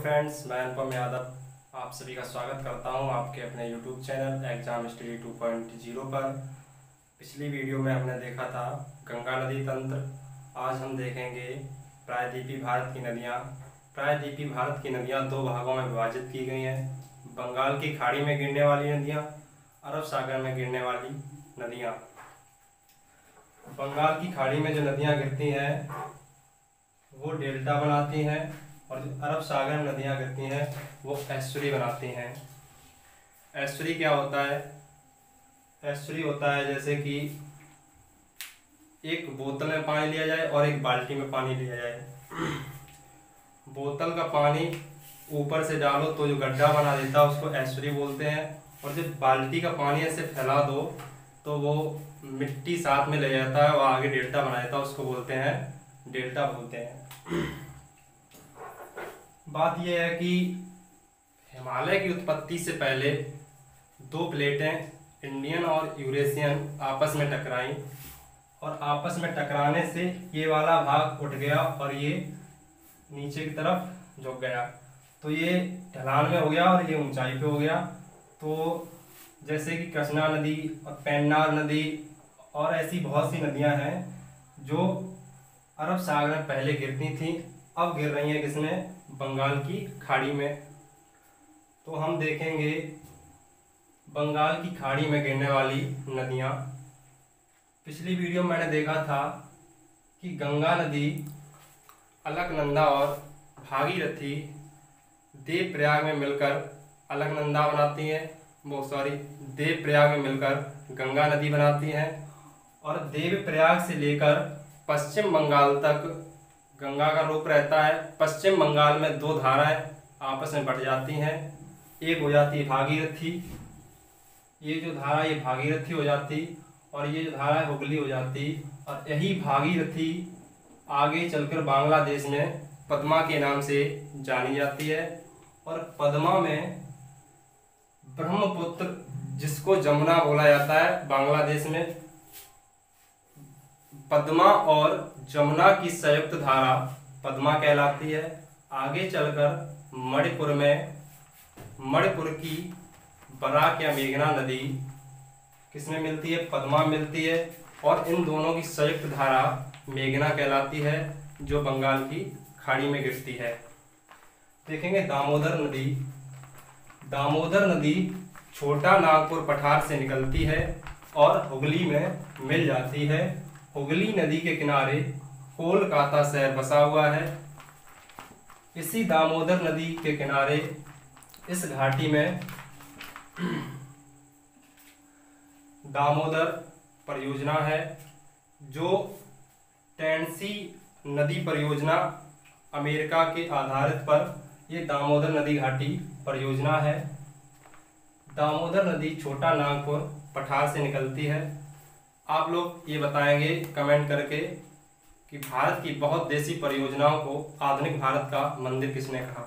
Friends, मैं अनुपम यादव आप सभी का स्वागत करता हूं आपके अपने यूट्यूब चैनल एग्जाम स्टडी 2.0 पर। पिछली वीडियो में हमने देखा था गंगा नदी तंत्र। आज हम देखेंगे प्रायद्वीपीय भारत की नदियां। प्रायद्वीपीय भारत की नदियां दो भागों में विभाजित की गई हैं। बंगाल की खाड़ी में गिरने वाली नदियाँ, अरब सागर में गिरने वाली नदियाँ। बंगाल की खाड़ी में जो नदियाँ गिरती हैं वो डेल्टा बनाती हैं और जो अरब सागर में नदियाँ गिरती हैं वो एस्चुरी बनाती हैं। एस्चुरी क्या होता है? एस्चुरी होता है जैसे कि एक बोतल में पानी लिया जाए और एक बाल्टी में पानी लिया जाए। बोतल का पानी ऊपर से डालो तो जो गड्ढा बना देता है उसको एस्चुरी बोलते हैं, और जब बाल्टी का पानी ऐसे फैला दो तो वो मिट्टी साथ में ले जाता है, वो आगे डेल्टा बना देता है, उसको बोलते हैं डेल्टा बोलते हैं। बात यह है कि हिमालय की उत्पत्ति से पहले दो प्लेटें इंडियन और यूरेशियन आपस में टकराई और आपस में टकराने से ये वाला भाग उठ गया और ये नीचे की तरफ झुक गया, तो ये ढलान में हो गया और ये ऊंचाई पे हो गया। तो जैसे कि कृष्णा नदी और पेन्नार नदी और ऐसी बहुत सी नदियां हैं जो अरब सागर में पहले गिरती थी, अब गिर रही हैं किसमें? बंगाल की खाड़ी में। तो हम देखेंगे बंगाल की खाड़ी में गिरने वाली नदियां। पिछली वीडियो में मैंने देखा था कि गंगा नदी अलकनंदा और भागीरथी देवप्रयाग में मिलकर अलकनंदा बनाती हैं, देवप्रयाग में मिलकर गंगा नदी बनाती हैं, और देवप्रयाग से लेकर पश्चिम बंगाल तक गंगा का रूप रहता है। पश्चिम बंगाल में दो धाराएं आपस में बढ़ जाती हैं, एक हो जाती है भागीरथी, ये जो धारा ये भागीरथी हो जाती, और ये जो धारा है हुगली हो जाती, और यही भागीरथी आगे चलकर बांग्लादेश में पद्मा के नाम से जानी जाती है। और पद्मा में ब्रह्मपुत्र, जिसको जमुना बोला जाता है बांग्लादेश में, पद्मा और जमुना की संयुक्त धारा पद्मा कहलाती है। आगे चलकर मणिपुर की बराक या मेघना नदी किसमें मिलती है? पद्मा मिलती है, और इन दोनों की संयुक्त धारा मेघना कहलाती है जो बंगाल की खाड़ी में गिरती है। देखेंगे दामोदर नदी। दामोदर नदी छोटा नागपुर पठार से निकलती है और हुगली में मिल जाती है। हुगली नदी के किनारे कोलकाता शहर बसा हुआ है। इसी दामोदर नदी के किनारे इस घाटी में दामोदर परियोजना है, जो टेनेसी नदी परियोजना अमेरिका के आधारित पर ये दामोदर नदी घाटी परियोजना है। दामोदर नदी छोटा नागपुर पठार से निकलती है। आप लोग ये बताएंगे कमेंट करके कि भारत की बहुत देशी परियोजनाओं को आधुनिक भारत का मंदिर किसने कहा।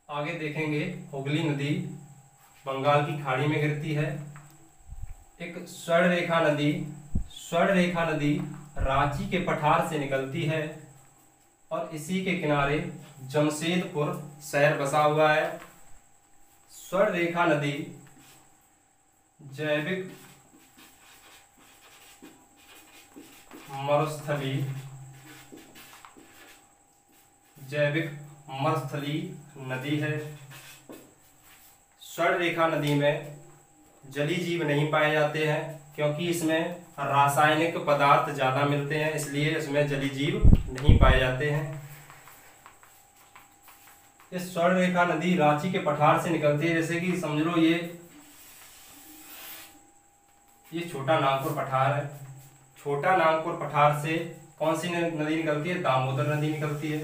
आगे देखेंगे हुगली नदी बंगाल की खाड़ी में गिरती है। एक स्वर्णरेखा नदी रांची के पठार से निकलती है और इसी के किनारे जमशेदपुर शहर बसा हुआ है। स्वर्णरेखा नदी जैविक मरुस्थलीय नदी है। स्वर्णरेखा नदी में जलीय जीव नहीं पाए जाते हैं क्योंकि इसमें रासायनिक पदार्थ ज्यादा मिलते हैं, इसलिए इसमें जलीय जीव नहीं पाए जाते हैं। इस स्वर्णरेखा नदी रांची के पठार से निकलती है। जैसे कि समझ लो ये छोटा नागपुर पठार है। छोटा नागपुर पठार से कौन सी नदी निकलती है? दामोदर नदी निकलती है।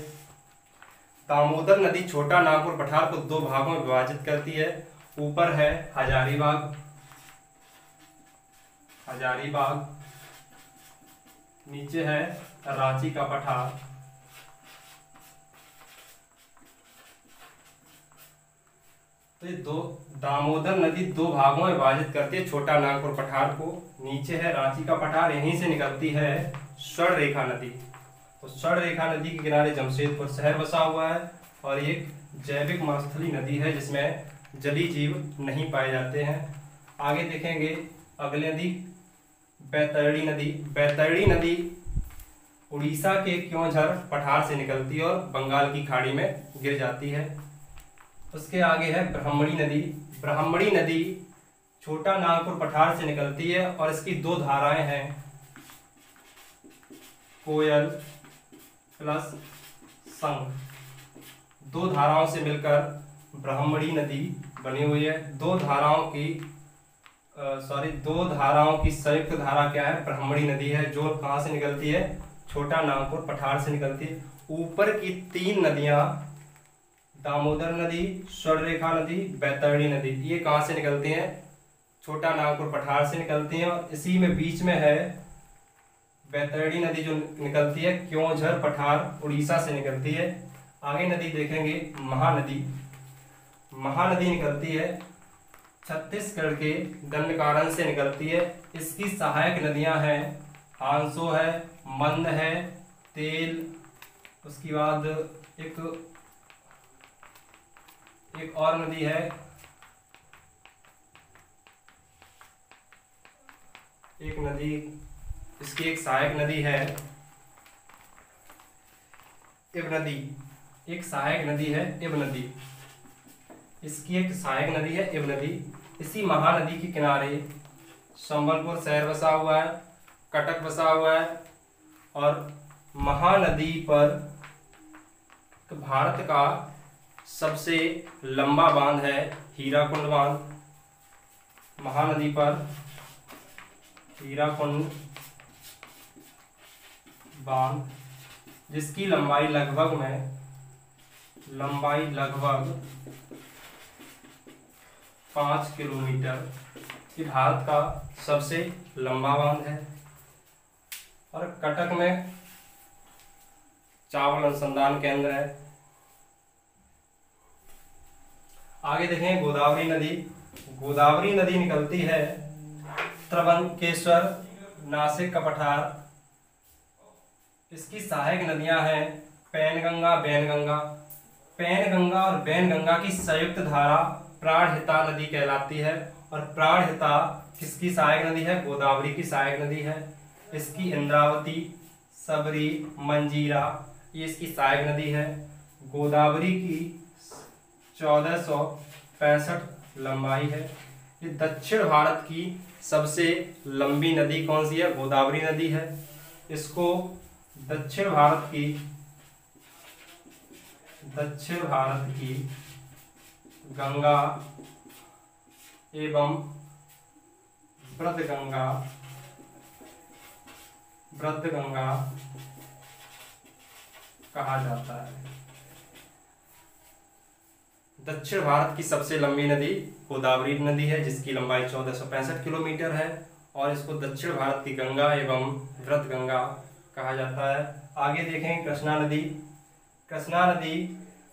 दामोदर नदी छोटा नागपुर पठार को दो भागों में विभाजित करती है। ऊपर है हजारीबाग, नीचे है रांची का पठार। तो ये दामोदर नदी दो भागों में विभाजित करती है छोटा नागपुर पठार को। नीचे है रांची का पठार, यहीं से निकलती है स्वर्णरेखा नदी। उस स्वर्ण रेखा नदी के किनारे जमशेदपुर शहर बसा हुआ है और ये एक जैविक मरुस्थलीय नदी है जिसमें जलीय जीव नहीं पाए जाते हैं। आगे देखेंगे अगली नदी बैतरणी नदी। बैतरणी नदी उड़ीसा के क्योंझर पठार से निकलती है और बंगाल की खाड़ी में गिर जाती है। उसके आगे है ब्राह्मणी नदी। ब्राह्मणी नदी छोटा नागपुर पठार से निकलती है और इसकी दो धाराएं हैं, कोयल प्लस संग। दो धाराओं से मिलकर ब्राह्मणी नदी बनी हुई है। दो धाराओं की संयुक्त धारा क्या है? ब्राह्मणी नदी है, जो कहां से निकलती है? छोटा नागपुर पठार से निकलती है। ऊपर की तीन नदियां दामोदर नदी, स्वर्णरेखा नदी, बैतरणी नदी, ये कहां से निकलती हैं? छोटा नागपुर पठार से निकलती हैं। और इसी में बीच में है बैतरणी नदी जो निकलती है क्योंझर पठार, उड़ीसा से निकलती है। आगे नदी देखेंगे महानदी। महानदी निकलती है छत्तीसगढ़ के दंडकारन से निकलती है। इसकी सहायक नदियां हैं हांसो है, मंद है, तेल, उसके बाद एक और नदी है, एक नदी, इसकी एक सहायक नदी है इब नदी। एक सहायक नदी है इब नदी, इसकी एक सहायक नदी है इब नदी। इसी महानदी के किनारे संबलपुर शहर बसा हुआ है, कटक बसा हुआ है और महानदी पर भारत का सबसे लंबा बांध है हीराकुंड बांध। महानदी पर हीराकुंड बांध, जिसकी लंबाई लगभग 5 किलोमीटर, ये भारत का सबसे लंबा बांध है। और कटक में चावल अनुसंधान केंद्र है। आगे देखें गोदावरी नदी। गोदावरी नदी निकलती है त्रबंकेश्वर, नासिक का पठार। इसकी सहायक नदियां हैं पैनगंगा, बैनगंगा। पैनगंगा और बैनगंगा की संयुक्त धारा प्राणहिता नदी कहलाती है। और प्राणहिता किसकी सहायक नदी है? गोदावरी की सहायक नदी है। इसकी इंद्रावती, सबरी, मंजीरा, ये इसकी सहायक नदी है। गोदावरी की 1465 लंबाई है। ये दक्षिण भारत की सबसे लंबी नदी कौन सी है? गोदावरी नदी है। इसको दक्षिण भारत की गंगा एवं ब्रजगंगा कहा जाता है। दक्षिण भारत की सबसे लंबी नदी गोदावरी नदी है, जिसकी लंबाई 1465 किलोमीटर है और इसको दक्षिण भारत की गंगा एवं ब्रजगंगा कहा जाता है। आगे देखें कृष्णा नदी। कृष्णा नदी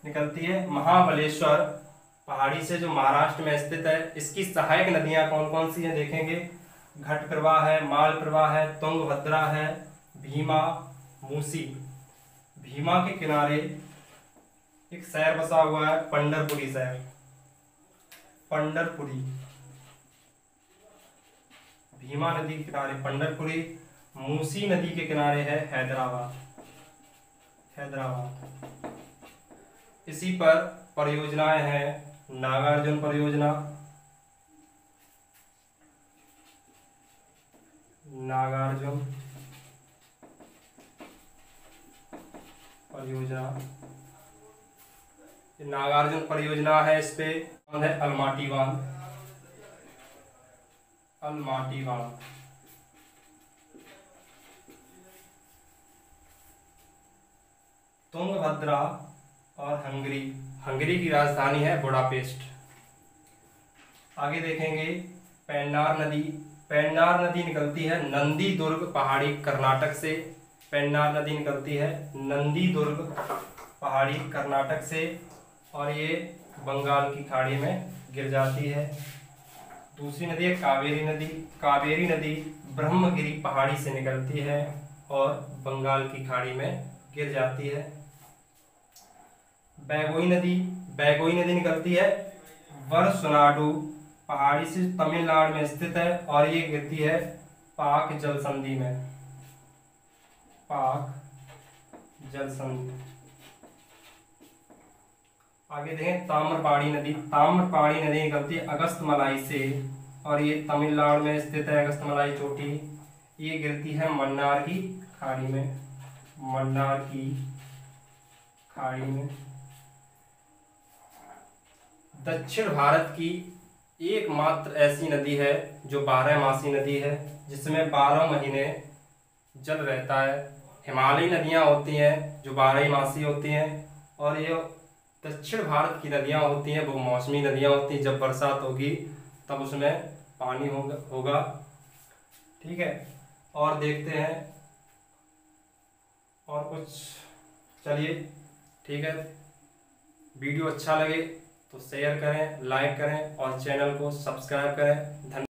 निकलती है महाबलेश्वर पहाड़ी से, जो महाराष्ट्र में स्थित है। इसकी सहायक नदियां कौन कौन सी हैं देखेंगे? घट प्रवाह है, माल प्रवाह है, तुंगभद्रा है, भीमा, मूसी। भीमा के किनारे एक शहर बसा हुआ है पंढरपुरी शहर, पंढरपुरी। भीमा नदी के किनारे पंढरपुरी। मूसी नदी के किनारे है हैदराबाद। इसी पर परियोजनाएं हैं नागार्जुन परियोजना, नागार्जुन परियोजना है। इस पे है अलमाटी बांध। तुंगभद्रा और हंगरी की राजधानी है बुडापेस्ट। आगे देखेंगे पेन्नार नदी। पेन्नार नदी निकलती है नंदी दुर्ग पहाड़ी कर्नाटक से। पेन्नार नदी निकलती है नंदी दुर्ग पहाड़ी कर्नाटक से और ये बंगाल की खाड़ी में गिर जाती है। दूसरी नदी है कावेरी नदी। कावेरी नदी ब्रह्मगिरी पहाड़ी से निकलती है और बंगाल की खाड़ी में गिर जाती है। बैगोई नदी निकलती है वर्सनाडु पहाड़ी से तमिलनाडु में स्थित है और ये गिरती है पाक जल संधि में। पाक जल संधि। आगे देखें ताम्रपाणी नदी निकलती है अगस्तमलाई से और ये तमिलनाडु में स्थित है अगस्तमलाई चोटी। ये गिरती है मन्नार की खाड़ी में। मन्नार की खाड़ी में। दक्षिण भारत की एकमात्र ऐसी नदी है जो 12मासी नदी है, जिसमें 12 महीने जल रहता है। हिमालयी नदियां होती हैं जो 12मासी होती हैं, और ये दक्षिण भारत की नदियां होती हैं वो मौसमी नदियां होती हैं। जब बरसात होगी तब उसमें पानी होगा। ठीक है, और देखते हैं और कुछ। चलिए ठीक है, वीडियो अच्छा लगे तो शेयर करें, लाइक करें और चैनल को सब्सक्राइब करें। धन्यवाद।